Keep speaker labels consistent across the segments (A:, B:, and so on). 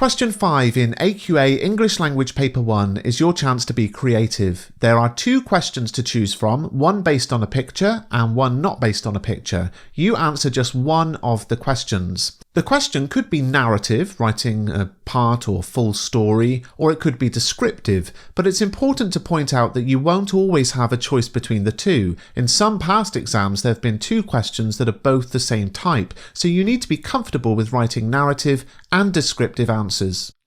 A: Question 5 in AQA English Language Paper 1 is your chance to be creative. There are 2 questions to choose from, one based on a picture and one not based on a picture. You answer just one of the questions. The question could be narrative, writing a part or full story, or it could be descriptive, but it's important to point out that you won't always have a choice between the two. In some past exams there have been 2 questions that are both the same type, so you need to be comfortable with writing narrative and descriptive answers.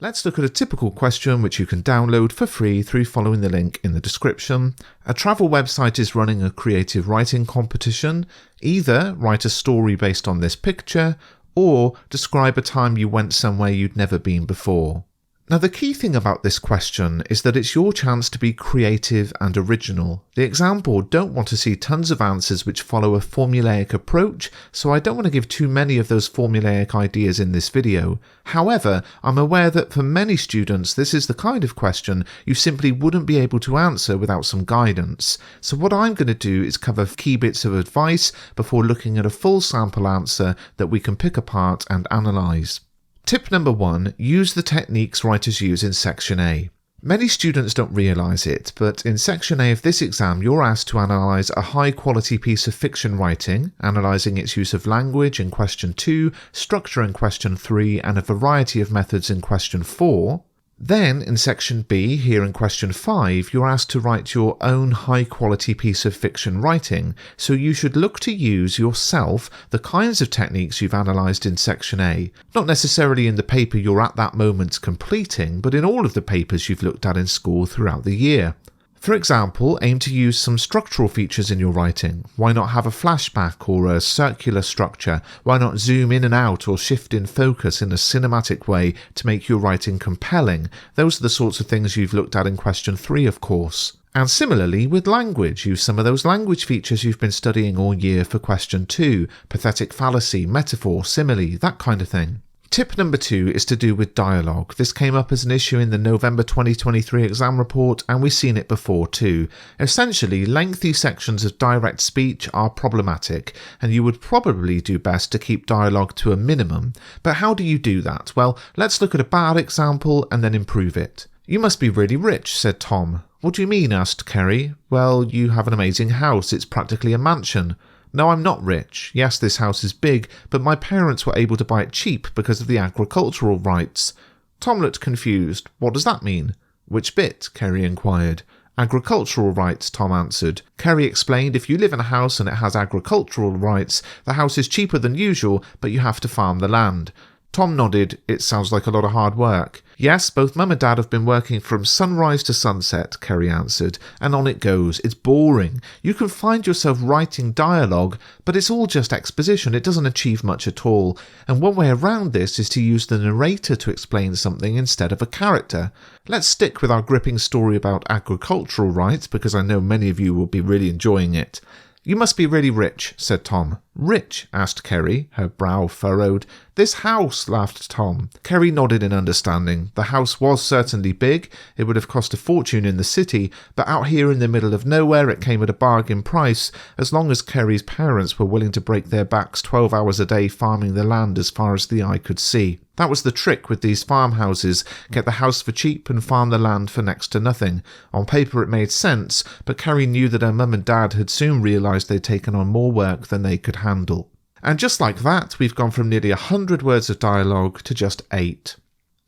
A: Let's look at a typical question which you can download for free through following the link in the description. A travel website is running a creative writing competition. Either write a story based on this picture, or describe a time you went somewhere you'd never been before. Now the key thing about this question is that it's your chance to be creative and original. The exam board don't want to see tons of answers which follow a formulaic approach, so I don't want to give too many of those formulaic ideas in this video. However, I'm aware that for many students this is the kind of question you simply wouldn't be able to answer without some guidance. So what I'm going to do is cover key bits of advice before looking at a full sample answer that we can pick apart and analyse. Tip number 1, use the techniques writers use in Section A. Many students don't realise it, but in Section A of this exam you're asked to analyse a high quality piece of fiction writing, analysing its use of language in question 2, structure in question 3 and a variety of methods in question 4. Then, in Section B, here in question 5, you're asked to write your own high-quality piece of fiction writing, so you should look to use yourself the kinds of techniques you've analysed in Section A, not necessarily in the paper you're at that moment completing, but in all of the papers you've looked at in school throughout the year. For example, aim to use some structural features in your writing. Why not have a flashback or a circular structure? Why not zoom in and out or shift in focus in a cinematic way to make your writing compelling? Those are the sorts of things you've looked at in question 3, of course. And similarly with language, use some of those language features you've been studying all year for question 2, pathetic fallacy, metaphor, simile, that kind of thing. Tip number 2 is to do with dialogue. This came up as an issue in the November 2023 exam report and we've seen it before too. Essentially, lengthy sections of direct speech are problematic and you would probably do best to keep dialogue to a minimum. But how do you do that? Well, let's look at a bad example and then improve it. "You must be really rich," said Tom. "What do you mean?" asked Kerry. "Well, you have an amazing house. It's practically a mansion." "No, I'm not rich. Yes, this house is big, but my parents were able to buy it cheap because of the agricultural rights." Tom looked confused. "What does that mean?" "Which bit?" Kerry inquired. "Agricultural rights," Tom answered. Kerry explained if you live in a house and it has agricultural rights, the house is cheaper than usual, but you have to farm the land. Tom nodded. "It sounds like a lot of hard work." "Yes, both Mum and Dad have been working from sunrise to sunset," Kerry answered, "and on it goes. It's boring. You can find yourself writing dialogue, but it's all just exposition. It doesn't achieve much at all. And one way around this is to use the narrator to explain something instead of a character. Let's stick with our gripping story about agricultural rights because I know many of you will be really enjoying it. "You must be really rich," said Tom. "Rich?" asked Kerry, her brow furrowed. "This house," laughed Tom. Kerry nodded in understanding. The house was certainly big. It would have cost a fortune in the city, but out here in the middle of nowhere it came at a bargain price, as long as Kerry's parents were willing to break their backs 12 hours a day farming the land as far as the eye could see. That was the trick with these farmhouses. Get the house for cheap and farm the land for next to nothing. On paper it made sense, but Kerry knew that her mum and dad had soon realised they'd taken on more work than they could handle. And just like that, we've gone from nearly 100 words of dialogue to just 8.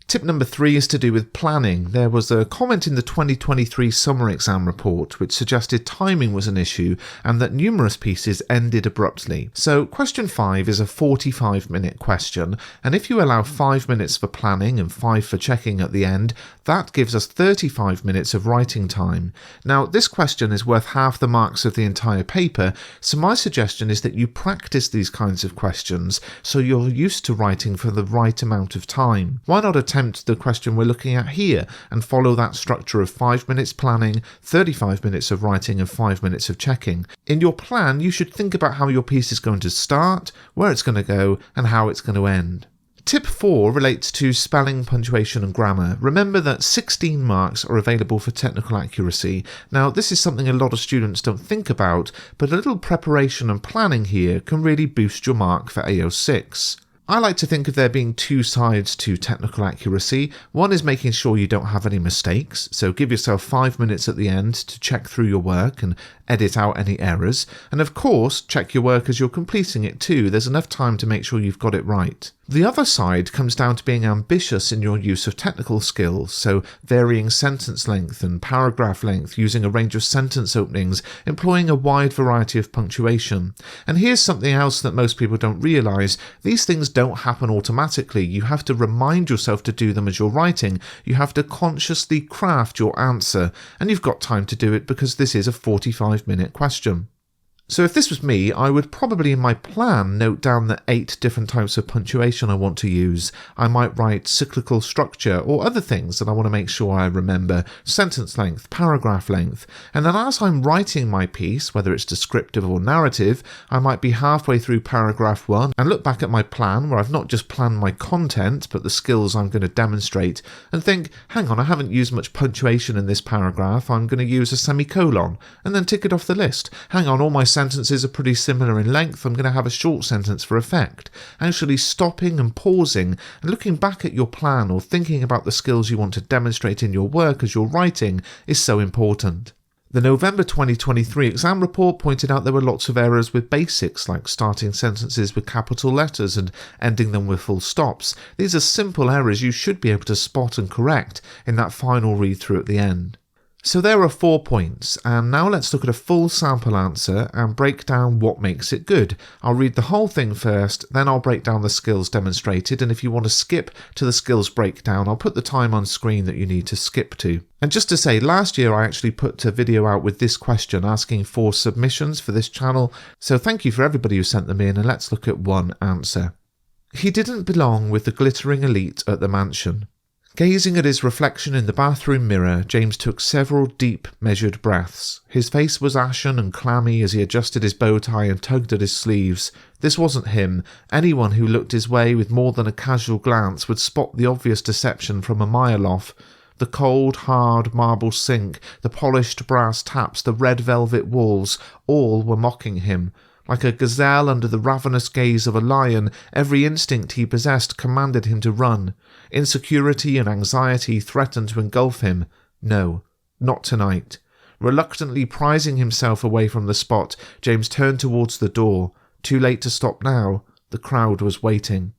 A: Tip number 3 is to do with planning. There was a comment in the 2023 summer exam report which suggested timing was an issue and that numerous pieces ended abruptly. So question 5 is a 45-minute question, and if you allow 5 minutes for planning and 5 for checking at the end, that gives us 35 minutes of writing time. Now this question is worth half the marks of the entire paper, so my suggestion is that you practice these kinds of questions so you're used to writing for the right amount of time. Why not attempt the question we're looking at here and follow that structure of 5 minutes planning, 35 minutes of writing and 5 minutes of checking. In your plan, you should think about how your piece is going to start, where it's going to go, and how it's going to end. Tip 4 relates to spelling, punctuation and grammar. Remember that 16 marks are available for technical accuracy. Now this is something a lot of students don't think about, but a little preparation and planning here can really boost your mark for AO6. I like to think of there being two sides to technical accuracy. One is making sure you don't have any mistakes, so give yourself 5 minutes at the end to check through your work and edit out any errors. And of course, check your work as you're completing it too. There's enough time to make sure you've got it right. The other side comes down to being ambitious in your use of technical skills, so varying sentence length and paragraph length, using a range of sentence openings, employing a wide variety of punctuation. And here's something else that most people don't realise: these things don't happen automatically. You have to remind yourself to do them as you're writing. You have to consciously craft your answer, and you've got time to do it because this is a 45-minute question. So if this was me, I would probably in my plan note down the 8 different types of punctuation I want to use. I might write cyclical structure or other things that I want to make sure I remember, sentence length, paragraph length, and then as I'm writing my piece, whether it's descriptive or narrative, I might be halfway through paragraph 1 and look back at my plan where I've not just planned my content but the skills I'm going to demonstrate and think, hang on, I haven't used much punctuation in this paragraph, I'm going to use a semicolon, and then tick it off the list. Hang on, all my sentences are pretty similar in length, I'm going to have a short sentence for effect. Actually stopping and pausing and looking back at your plan or thinking about the skills you want to demonstrate in your work as you're writing is so important. The November 2023 exam report pointed out there were lots of errors with basics, like starting sentences with capital letters and ending them with full stops. These are simple errors you should be able to spot and correct in that final read through at the end. So there are 4 points, and now let's look at a full sample answer and break down what makes it good. I'll read the whole thing first, then I'll break down the skills demonstrated, and if you want to skip to the skills breakdown, I'll put the time on screen that you need to skip to. And just to say, last year I actually put a video out with this question asking for submissions for this channel, so thank you for everybody who sent them in, and let's look at one answer. He didn't belong with the glittering elite at the mansion. Gazing at his reflection in the bathroom mirror, James took several deep, measured breaths. His face was ashen and clammy as he adjusted his bow tie and tugged at his sleeves. This wasn't him. Anyone who looked his way with more than a casual glance would spot the obvious deception from a mile off. The cold, hard marble sink, the polished brass taps, the red velvet walls, all were mocking him. Like a gazelle under the ravenous gaze of a lion, every instinct he possessed commanded him to run. Insecurity and anxiety threatened to engulf him. No, not tonight. Reluctantly prizing himself away from the spot, James turned towards the door. Too late to stop now. The crowd was waiting.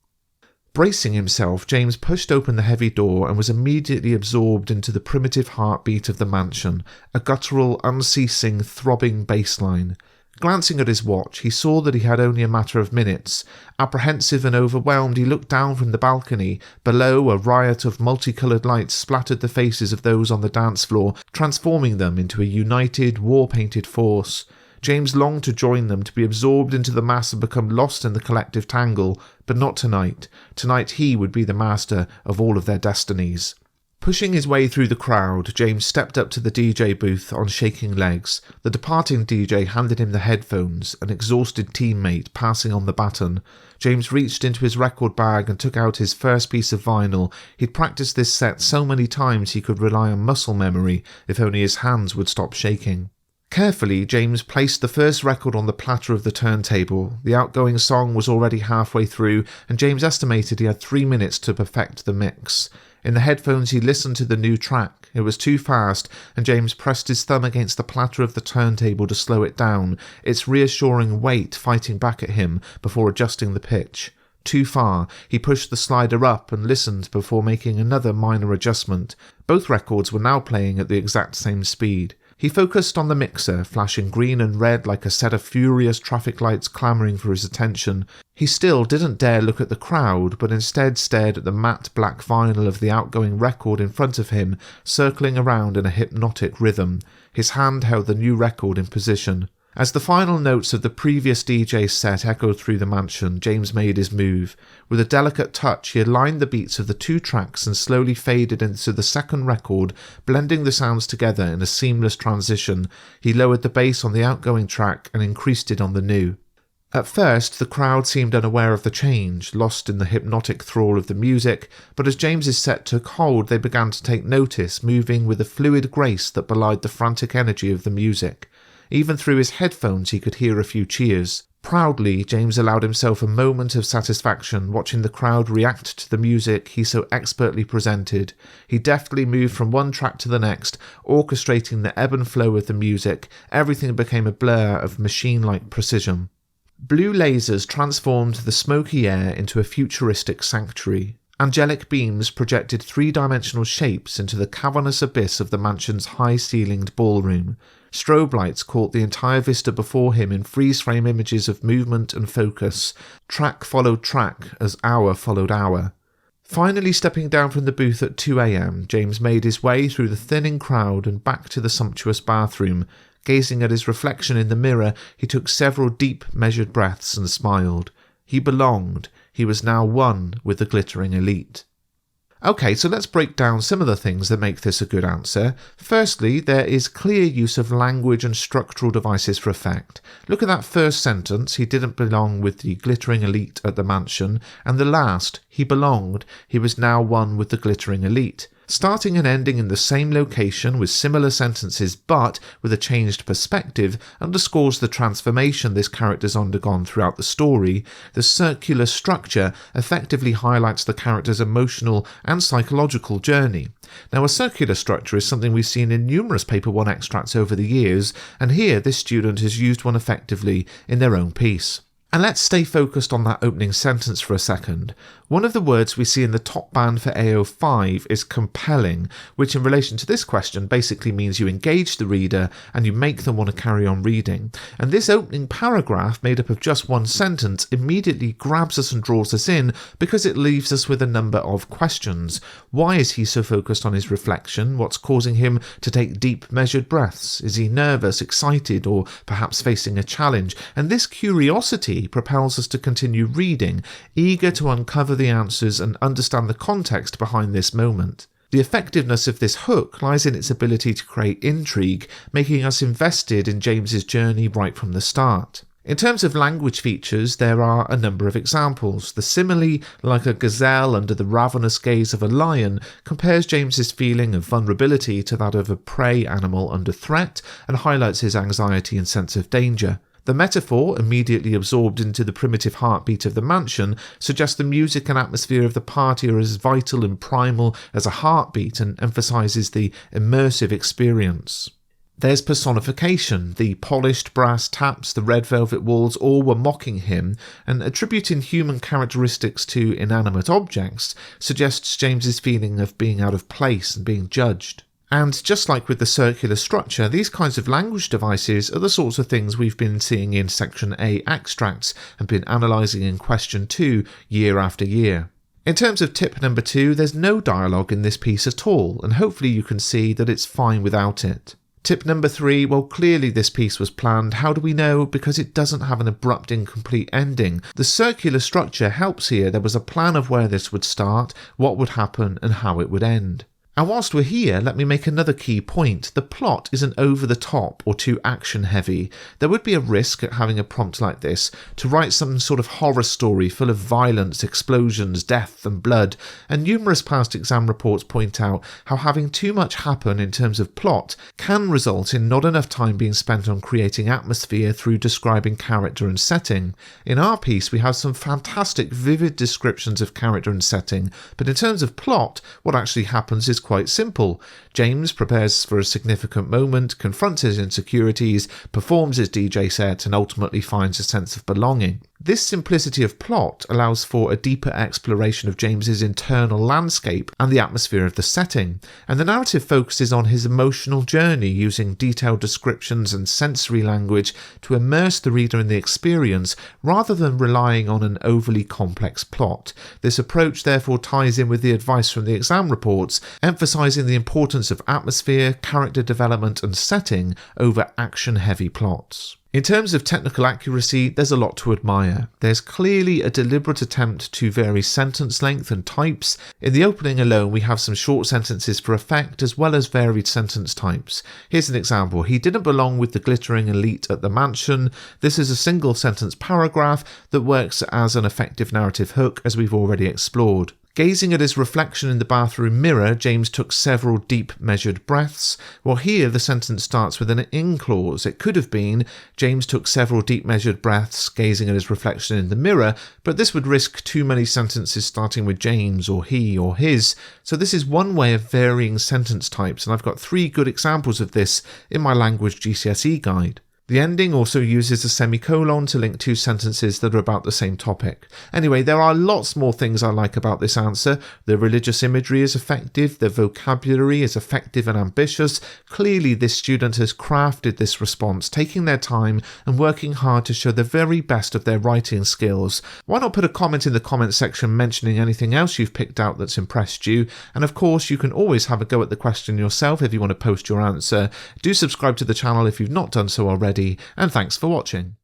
A: Bracing himself, James pushed open the heavy door and was immediately absorbed into the primitive heartbeat of the mansion, a guttural, unceasing, throbbing bass line. Glancing at his watch, he saw that he had only a matter of minutes. Apprehensive and overwhelmed, he looked down from the balcony. Below, a riot of multicoloured lights splattered the faces of those on the dance floor, transforming them into a united, war-painted force. James longed to join them, to be absorbed into the mass and become lost in the collective tangle, but not tonight. Tonight he would be the master of all of their destinies. Pushing his way through the crowd, James stepped up to the DJ booth on shaking legs. The departing DJ handed him the headphones, an exhausted teammate passing on the baton. James reached into his record bag and took out his first piece of vinyl. He'd practiced this set so many times he could rely on muscle memory, if only his hands would stop shaking. Carefully, James placed the first record on the platter of the turntable. The outgoing song was already halfway through, and James estimated he had 3 minutes to perfect the mix. In the headphones he listened to the new track. It was too fast, and James pressed his thumb against the platter of the turntable to slow it down, its reassuring weight fighting back at him before adjusting the pitch. Too far. He pushed the slider up and listened before making another minor adjustment. Both records were now playing at the exact same speed. He focused on the mixer, flashing green and red like a set of furious traffic lights clamouring for his attention. He still didn't dare look at the crowd, but instead stared at the matte black vinyl of the outgoing record in front of him, circling around in a hypnotic rhythm. His hand held the new record in position. As the final notes of the previous DJ's set echoed through the mansion, James made his move. With a delicate touch, he aligned the beats of the 2 tracks and slowly faded into the second record, blending the sounds together in a seamless transition. He lowered the bass on the outgoing track and increased it on the new. At first, the crowd seemed unaware of the change, lost in the hypnotic thrall of the music, but as James's set took hold, they began to take notice, moving with a fluid grace that belied the frantic energy of the music. Even through his headphones he could hear a few cheers. Proudly, James allowed himself a moment of satisfaction watching the crowd react to the music he so expertly presented. He deftly moved from one track to the next, orchestrating the ebb and flow of the music. Everything became a blur of machine-like precision. Blue lasers transformed the smoky air into a futuristic sanctuary. Angelic beams projected three-dimensional shapes into the cavernous abyss of the mansion's high-ceilinged ballroom. Strobe lights caught the entire vista before him in freeze-frame images of movement and focus. Track followed track as hour followed hour. Finally stepping down from the booth at 2 a.m, James made his way through the thinning crowd and back to the sumptuous bathroom. Gazing at his reflection in the mirror, he took several deep, measured breaths and smiled. He belonged. He was now one with the glittering elite. Okay, so let's break down some of the things that make this a good answer. Firstly, there is clear use of language and structural devices for effect. Look at that first sentence, he didn't belong with the glittering elite at the mansion, and the last, he belonged, he was now one with the glittering elite. Starting and ending in the same location with similar sentences but with a changed perspective underscores the transformation this character's undergone throughout the story. The circular structure effectively highlights the character's emotional and psychological journey. Now, a circular structure is something we've seen in numerous Paper 1 extracts over the years, and here this student has used one effectively in their own piece. And let's stay focused on that opening sentence for a second. One of the words we see in the top band for AO5 is compelling, which in relation to this question basically means you engage the reader and you make them want to carry on reading. And this opening paragraph, made up of just one sentence, immediately grabs us and draws us in because it leaves us with a number of questions. Why is he so focused on his reflection? What's causing him to take deep, measured breaths? Is he nervous, excited, or perhaps facing a challenge? And this curiosity propels us to continue reading, eager to uncover the answers and understand the context behind this moment. The effectiveness of this hook lies in its ability to create intrigue, making us invested in James's journey right from the start. In terms of language features, there are a number of examples. The simile, like a gazelle under the ravenous gaze of a lion, compares James's feeling of vulnerability to that of a prey animal under threat and highlights his anxiety and sense of danger. The metaphor, immediately absorbed into the primitive heartbeat of the mansion, suggests the music and atmosphere of the party are as vital and primal as a heartbeat and emphasises the immersive experience. There's personification. The polished brass taps, the red velvet walls, all were mocking him, and attributing human characteristics to inanimate objects suggests James's feeling of being out of place and being judged. And just like with the circular structure, these kinds of language devices are the sorts of things we've been seeing in Section A extracts and been analysing in Question 2 year after year. In terms of tip number 2, there's no dialogue in this piece at all, and hopefully you can see that it's fine without it. Tip number 3, well, clearly this piece was planned. How do we know? Because it doesn't have an abrupt, incomplete ending. The circular structure helps here. There was a plan of where this would start, what would happen, and how it would end. And whilst we're here, let me make another key point. The plot isn't over the top or too action heavy. There would be a risk at having a prompt like this to write some sort of horror story full of violence, explosions, death and blood, and numerous past exam reports point out how having too much happen in terms of plot can result in not enough time being spent on creating atmosphere through describing character and setting. In our piece we have some fantastic vivid descriptions of character and setting, but in terms of plot, what actually happens is quite simple. James prepares for a significant moment, confronts his insecurities, performs his DJ set, and ultimately finds a sense of belonging. This simplicity of plot allows for a deeper exploration of James's internal landscape and the atmosphere of the setting, and the narrative focuses on his emotional journey using detailed descriptions and sensory language to immerse the reader in the experience rather than relying on an overly complex plot. This approach therefore ties in with the advice from the exam reports, emphasising the importance of atmosphere, character development and setting over action-heavy plots. In terms of technical accuracy, there's a lot to admire. There's clearly a deliberate attempt to vary sentence length and types. In the opening alone, we have some short sentences for effect as well as varied sentence types. Here's an example. He didn't belong with the glittering elite at the mansion. This is a single sentence paragraph that works as an effective narrative hook, as we've already explored. Gazing at his reflection in the bathroom mirror, James took several deep measured breaths. Well, here the sentence starts with an in clause. It could have been, James took several deep measured breaths gazing at his reflection in the mirror, but this would risk too many sentences starting with James or he or his. So this is one way of varying sentence types, and I've got 3 good examples of this in my language GCSE guide. The ending also uses a semicolon to link 2 sentences that are about the same topic. Anyway, there are lots more things I like about this answer. The religious imagery is effective, the vocabulary is effective and ambitious. Clearly this student has crafted this response, taking their time and working hard to show the very best of their writing skills. Why not put a comment in the comment section mentioning anything else you've picked out that's impressed you? And of course, you can always have a go at the question yourself if you want to post your answer. Do subscribe to the channel if you've not done so already, and thanks for watching.